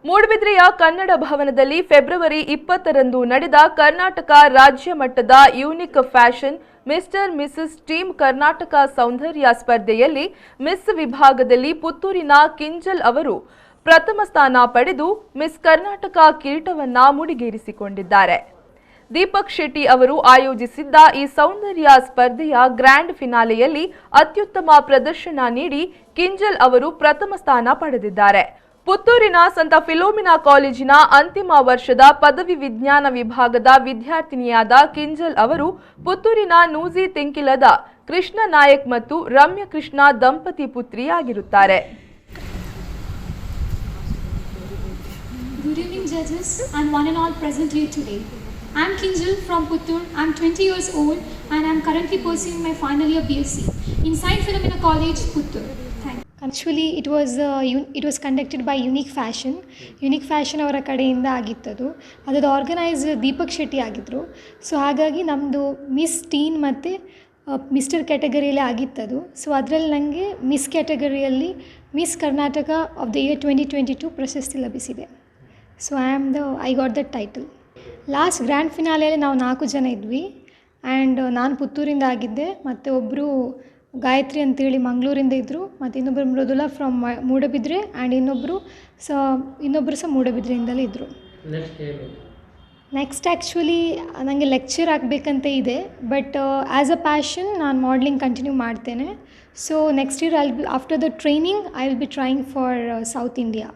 ಮೂಡಬಿದ್ರೆಯ ಕನ್ನಡ ಭವನದಲ್ಲಿ ಫೆಬ್ರವರಿ 20ರಂದು ನಡೆದ ಕರ್ನಾಟಕ ರಾಜ್ಯ ಮಟ್ಟದ unique fashion mister Mrs team Karnataka ಸೌಂದರ್ಯ ಸ್ಪರ್ಧೆಯಲ್ಲಿ ಮಿಸ್ ವಿಭಾಗದಲ್ಲಿ ಪುತ್ತೂರಿನ ಕಿಂಜಲ್ ಅವರು ಪ್ರಥಮ ಸ್ಥಾನ ಪಡೆದು ಮಿಸ್ ಕರ್ನಾಟಕ ಕಿರೀಟವನ್ನ ಮುಡಿಗೇರಿಸಿಕೊಂಡಿದ್ದಾರೆ. ದೀಪಕ್ ಶೆಟ್ಟಿ ಅವರು ಆಯೋಜಿಸಿದ್ದ ಈ ಸೌಂದರ್ಯ ಸ್ಪರ್ಧೆಯ ಗ್ರ್ಯಾಂಡ್ ಫಿನಾಲೆಯಲ್ಲಿ ಅತ್ಯುತ್ತಮ ಪ್ರದರ್ಶನ ನೀಡಿ ಕಿಂಜಲ್ ಅವರು ಪ್ರಥಮ ಸ್ಥಾನ ಪಡೆದಿದ್ದಾರೆ. ಪುತ್ತೂರಿನ ಸಂತ ಫಿಲೋಮಿನಾ ಕಾಲೇಜಿನ ಅಂತಿಮ ವರ್ಷದ ಪದವಿ ವಿಜ್ಞಾನ ವಿಭಾಗದ ವಿದ್ಯಾರ್ಥಿನಿಯಾದ ಕಿಂಜಲ್ ಅವರು ಪುತ್ತೂರಿನ ನೂಜಿ ತಿಂಕಿಲದ ಕೃಷ್ಣ ನಾಯಕ್ ಮತ್ತು ರಮ್ಯ ಕೃಷ್ಣ ದಂಪತಿ ಪುತ್ರಿಯಾಗಿರುತ್ತಾರೆ. Good evening judges and one and all present here today. I am Kinjal from Puttur. I am 20 years old and I am currently pursuing my final year BSc in Saint Philomena College, Puttur. Actually, it was conducted by Unique Fashion. Unique Fashion ಅವರ ಕಡೆಯಿಂದ ಆಗಿತ್ತದು. ಅದರ organiser Deepak Shetty ಆಗಿದ್ದರು. So ಹಾಗಾಗಿ ನಮ್ಮದು miss teen ಮತ್ತು mister ಕ್ಯಾಟಗರಿಯಲ್ಲಿ ಆಗಿತ್ತದು. So ಅದರಲ್ಲಿ ನನಗೆ ಮಿಸ್ ಕ್ಯಾಟಗರಿಯಲ್ಲಿ miss Karnataka of the year 2022 ಪ್ರಶಸ್ತಿ ಲಭಿಸಿದೆ. So I got the title. Last grand ಫಿನಾಲೆಯಲ್ಲಿ ನಾವು 4 ಜನ ಇದ್ವಿ ಆ್ಯಂಡ್ ನಾನು ಪುತ್ತೂರಿಂದ ಆಗಿದ್ದೆ ಮತ್ತು ಒಬ್ಬರು ಗಾಯತ್ರಿ ಅಂತೇಳಿ ಮಂಗಳೂರಿಂದ ಇದ್ದರು ಮತ್ತು ಇನ್ನೊಬ್ಬರು ಮೃದುಲಾ ಫ್ರಮ್ ಮೂಡಬಿದ್ರೆ ಆ್ಯಂಡ್ ಇನ್ನೊಬ್ಬರು ಸಹ ಮೂಡಬಿದ್ರೆಯಿಂದಲೇ ಇದ್ದರು. ನೆಕ್ಸ್ಟ್ ಆ್ಯಕ್ಚುಲಿ ನನಗೆ ಲೆಕ್ಚರ್ ಆಗಬೇಕಂತ ಇದೆ, ಬಟ್ ಆ್ಯಸ್ ಅ ಪ್ಯಾಷನ್ ನಾನು ಮಾಡಲಿಂಗ್ ಕಂಟಿನ್ಯೂ ಮಾಡ್ತೇನೆ. So next year after the training I will be trying for south India.